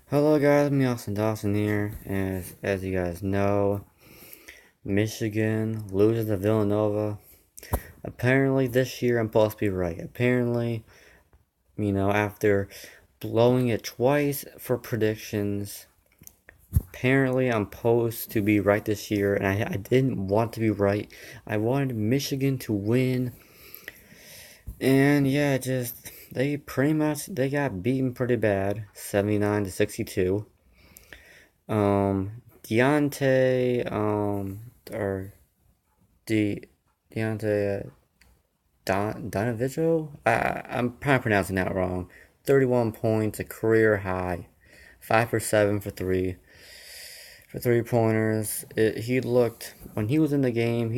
Hello guys, me Austin Dawson here. As you guys know, Michigan loses to Villanova. Apparently this year I'm supposed to be right. Apparently, after blowing it twice for predictions, apparently I'm supposed to be right this year, and I didn't want to be right. I wanted Michigan to win, and yeah, they got beaten pretty bad, 79-62. Deontay, or De Deontay Donovico. I'm probably pronouncing that wrong. 31 points, a career high. 5 for 7 for 3 pointers. He looked when he was in the game.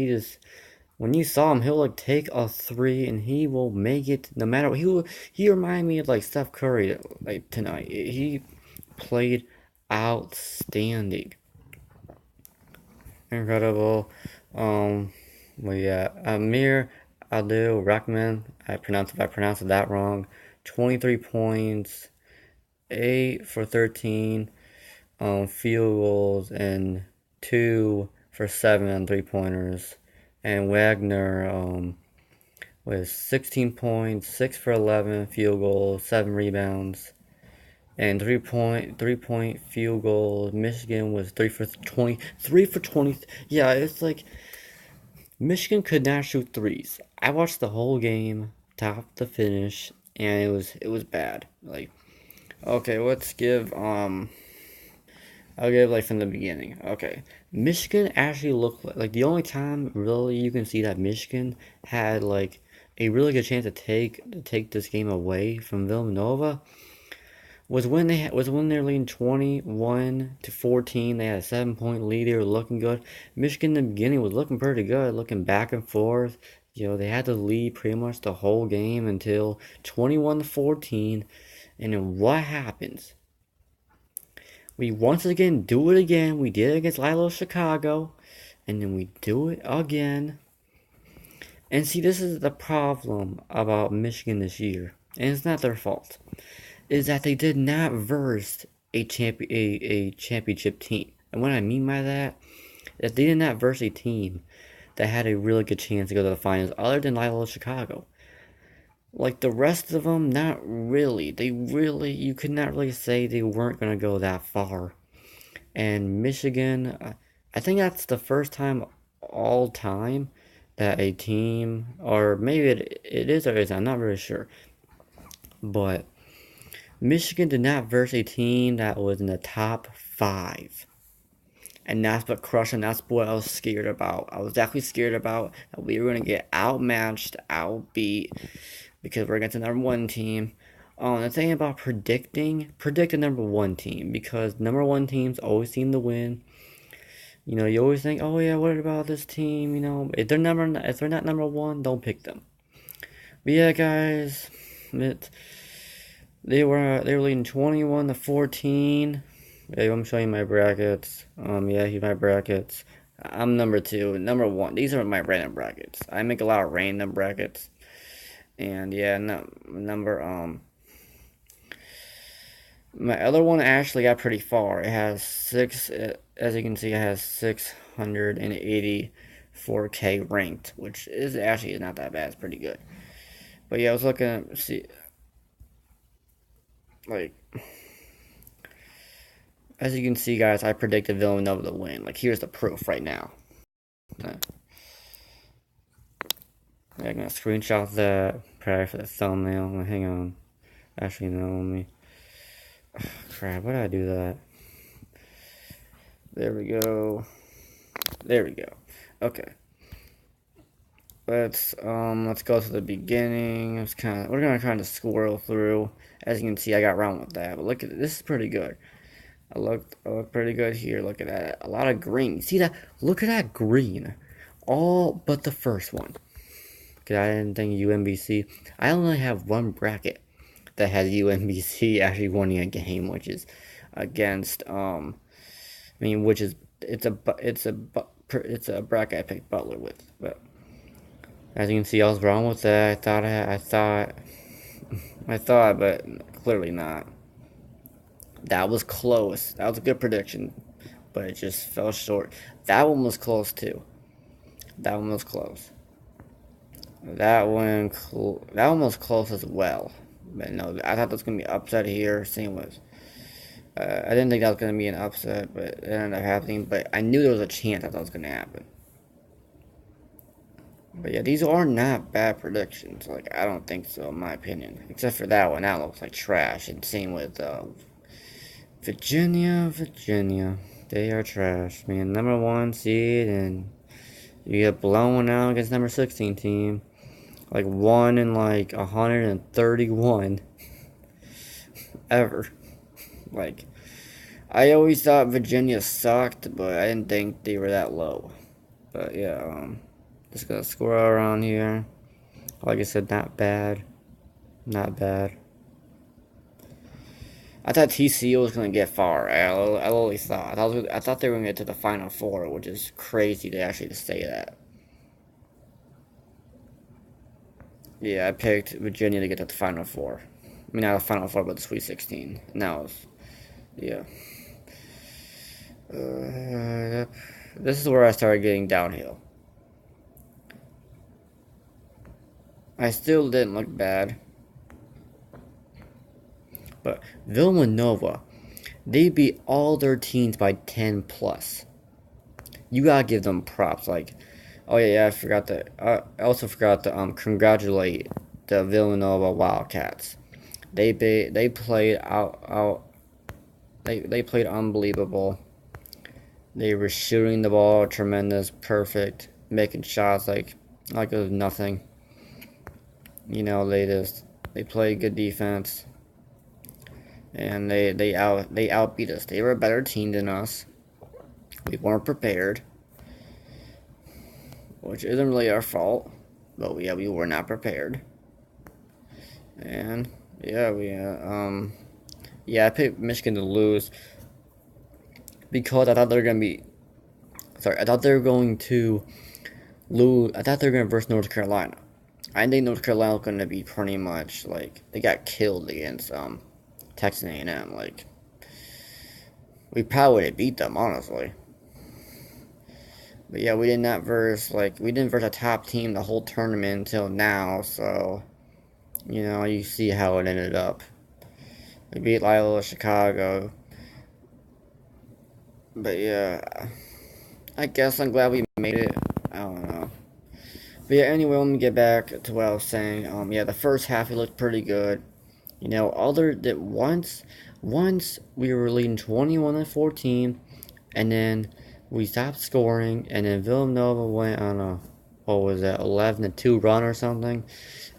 When you saw him, he'll like take a three and he will make it no matter what. He reminded me of like Steph Curry like tonight. He played outstanding. Incredible. Well, yeah, Amir Adil Rahman. If I pronounced that wrong. 23 points, 8 for 13 field goals, and 2 for 7 on 3 pointers. And Wagner with 16 points, 6 for 11 field goals, 7 rebounds, and 3 point field goals. Michigan was 3 for 20, 3 for 20. Yeah, it's like Michigan could not shoot threes. I watched the whole game, top to finish, and it was bad. Like, okay, I'll give like from the beginning. Okay, Michigan actually looked like the only time really you can see that Michigan had like a really good chance to take this game away from Villanova was when they're leading 21-14. They had a 7 point lead. They were looking good. Michigan in the beginning was looking pretty good, looking back and forth. They had the lead pretty much the whole game until 21-14. And then what happens? We once again do it again. We did it against Lilo Chicago, and then we do it again. And see, this is the problem about Michigan this year, and it's not their fault, is that they did not verse a championship team. And what I mean by that is they did not verse a team that had a really good chance to go to the finals other than Lilo Chicago. Like the rest of them, not really. You could not really say they weren't going to go that far. And Michigan, I think that's the first time all time that a team, or maybe it is or isn't, I'm not really sure. But Michigan did not verse a team that was in the top five. And that's what crushed them. That's what I was scared about. I was definitely scared about that we were going to get outmatched, outbeat, because we're against the number one team. The thing about predict the number one team, because number one teams always seem to win. You always think, oh yeah, what about this team? If they're not number one, don't pick them. But yeah, guys, they were leading 21-14. Yeah, I'm showing my brackets. Yeah, here's my brackets. I'm number two, number one. These are my random brackets. I make a lot of random brackets. And yeah, my other one actually got pretty far. It has as you can see, it has 684K ranked, which is actually not that bad. It's pretty good. But yeah, I was looking to see, like, as you can see, guys, I predicted Villanova to win. Like, here's the proof right now. I'm gonna screenshot that probably for the thumbnail. Hang on. Actually, no, let me. Crap, why did I do that? There we go. There we go. Okay. Let's go to the beginning. We're gonna kind of squirrel through. As you can see, I got wrong with that, but look at this is pretty good. I look pretty good here. Look at that. A lot of green. You see that? Look at that green. All but the first one. Cause I didn't think UMBC. I only have one bracket that has UMBC actually winning a game, which is against which is it's a bracket I picked Butler with. But as you can see, I was wrong with that. I thought, but clearly not. That was close. That was a good prediction, but it just fell short. That one was close too. That one was close. That one was close as well. But no, I thought there was gonna be an upset here. Same was. I didn't think that was gonna be an upset, but it ended up happening. But I knew there was a chance that was gonna happen. But yeah, these are not bad predictions. Like I don't think so, in my opinion. Except for that one, that looks like trash. And same with Virginia. They are trash, man. Number 1 seed, and you get blown out against number 16 team. Like 1 in like 131 ever. Like, I always thought Virginia sucked, but I didn't think they were that low. But yeah, just gonna score around here. Like I said, not bad. Not bad. I thought TCU was gonna get far. I always thought. I thought they were gonna get to the Final Four, which is crazy to actually say that. Yeah, I picked Virginia to get to the Final Four. I mean, not the Final Four, but the Sweet 16. And that was, yeah. This is where I started getting downhill. I still didn't look bad. But Villanova, they beat all their teams by 10 plus. You gotta give them props. Like, oh yeah, I forgot that. I also forgot to congratulate the Villanova Wildcats. They played out. They played unbelievable. They were shooting the ball tremendous, perfect, making shots like it was nothing. You know, they played good defense, and they outbeat us. They were a better team than us. We weren't prepared, which isn't really our fault. But yeah, we were not prepared. And yeah, I picked Michigan to lose because I thought they were gonna be. Sorry, I thought they were going to lose. I thought they were gonna verse North Carolina. I think North Carolina was gonna be pretty much like they got killed against Texas A&M. Like we probably would have beat them honestly. But yeah, we didn't verse a top team the whole tournament until now. So you know you see how it ended up. We beat Loyola Chicago. But yeah, I guess I'm glad we made it. I don't know. But yeah, anyway, let me get back to what I was saying. Yeah, the first half it looked pretty good. You know, other that once we were leading 21-14, and then we stopped scoring, and then Villanova went on a what was that 11-2 run or something,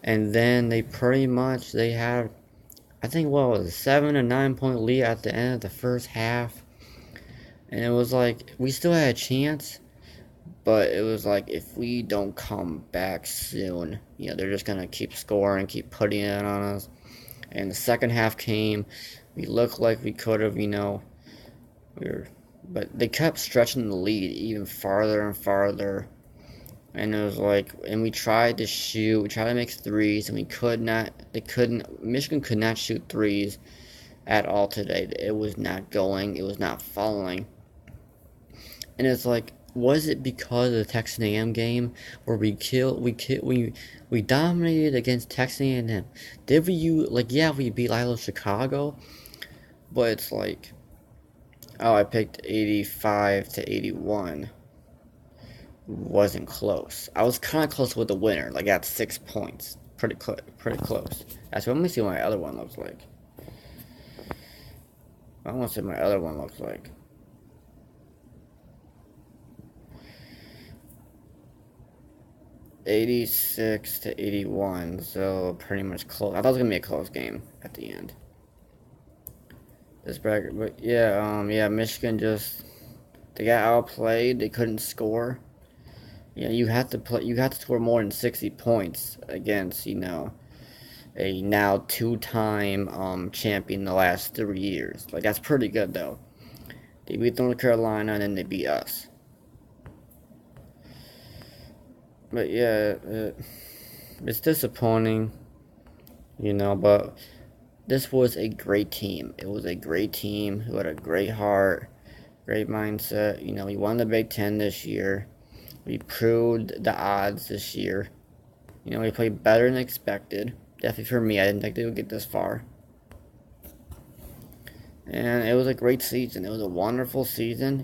and then they had I think what was it, 7 or 9 point lead at the end of the first half, and it was like we still had a chance. But it was like if we don't come back soon, you know, they're just gonna keep scoring, keep putting it on us. And the second half came, we looked like we could have, you know, but they kept stretching the lead even farther and farther. And it was like, and we tried to shoot, we tried to make threes, and we could not. Michigan could not shoot threes at all today. It was not going. It was not following. And it's like, was it because of the Texas A&M game where we dominated against Texas A&M? Did we beat Loyola Chicago, but it's like, oh, I picked 85-81. Wasn't close. I was kind of close with the winner, like at 6 points. Pretty close. Actually, let me see what my other one looks like. I want to see what my other one looks like. 86-81, so pretty much close. I thought it was gonna be a close game at the end. This bracket, but yeah, Michigan they got outplayed. They couldn't score. Yeah, you have to score more than 60 points against a now 2-time champion the last 3 years. Like that's pretty good though. They beat North Carolina and then they beat us. But yeah, it's disappointing, but this was a great team. It was a great team who had a great heart, great mindset. You know, we won the Big Ten this year. We proved the odds this year. You know, we played better than expected. Definitely for me, I didn't think they would get this far. And it was a great season. It was a wonderful season.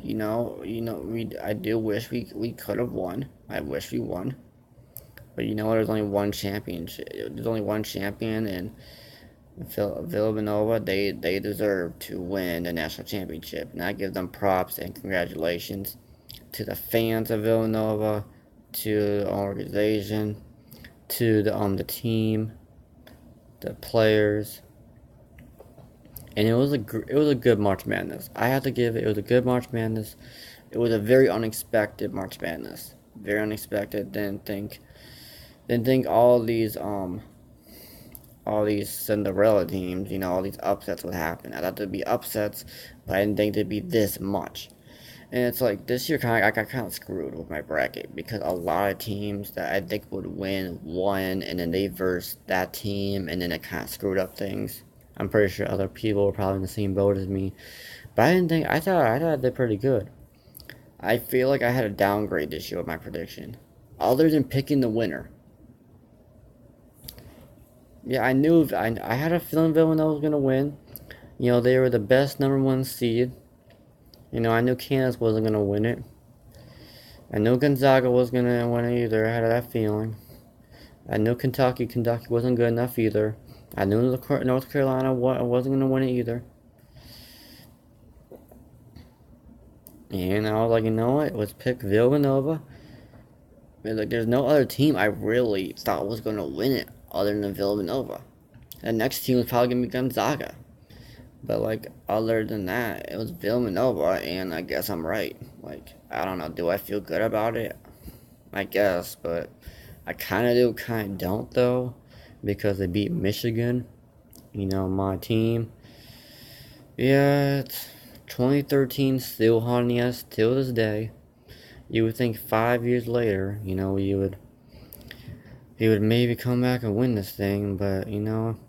I do wish we could have won. I wish we won. But you know what? There's only one championship. There's only one champion, and Villanova, they deserve to win the national championship. And I give them props and congratulations to the fans of Villanova, to the organization, to the team, the players. And it was a good March Madness. I have to give it was a good March Madness. It was a very unexpected March Madness. Very unexpected. Didn't think all these Cinderella teams, you know, all these upsets would happen. I thought there'd be upsets, but I didn't think there'd be this much. And it's like this year I got kind of screwed with my bracket because a lot of teams that I think would won, and then they versed that team, and then it kind of screwed up things. I'm pretty sure other people were probably in the same boat as me, but I thought I did pretty good. I feel like I had a downgrade this year with my prediction, other than picking the winner. Yeah, I had a feeling Villanova was gonna win. You know, they were the best #1 seed. You know, I knew Kansas wasn't gonna win it. I knew Gonzaga was gonna win it either. I had that feeling. I knew Kentucky wasn't good enough either. I knew North Carolina wasn't going to win it either. And I was like, you know what? Let's pick Villanova. Like, there's no other team I really thought was going to win it other than Villanova. The next team was probably going to be Gonzaga. But, like, other than that, it was Villanova, and I guess I'm right. Like, I don't know. Do I feel good about it? I guess, but I kind of do, kind of don't, though. Because they beat Michigan, you know, my team. Yeah, it's 2013 still haunting us till this day. You would think 5 years later, you know, you would maybe come back and win this thing, but you know,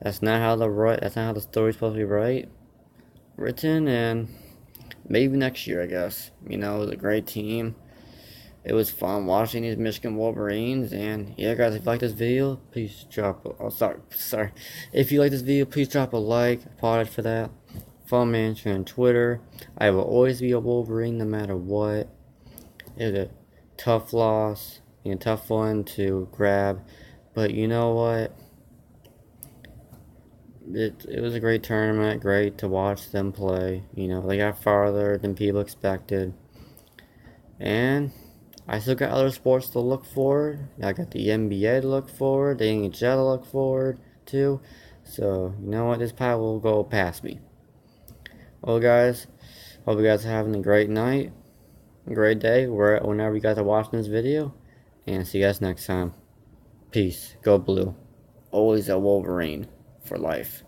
that's not how the story's supposed to be written, and maybe next year, I guess. You know, it was a great team. It was fun watching these Michigan Wolverines, and yeah, guys, if you like this video, please sorry. If you like this video, please drop a like. Apologize for that. Follow me on Twitter. I will always be a Wolverine no matter what. It was a tough loss, and a tough one to grab, but you know what? It was a great tournament, great to watch them play. You know, they got farther than people expected, and I still got other sports to look forward. I got the NBA to look forward, the NHL to look forward to. So, you know what? This pile will go past me. Well, guys, hope you guys are having a great night, a great day, whenever you guys are watching this video. And see you guys next time. Peace. Go Blue. Always a Wolverine for life.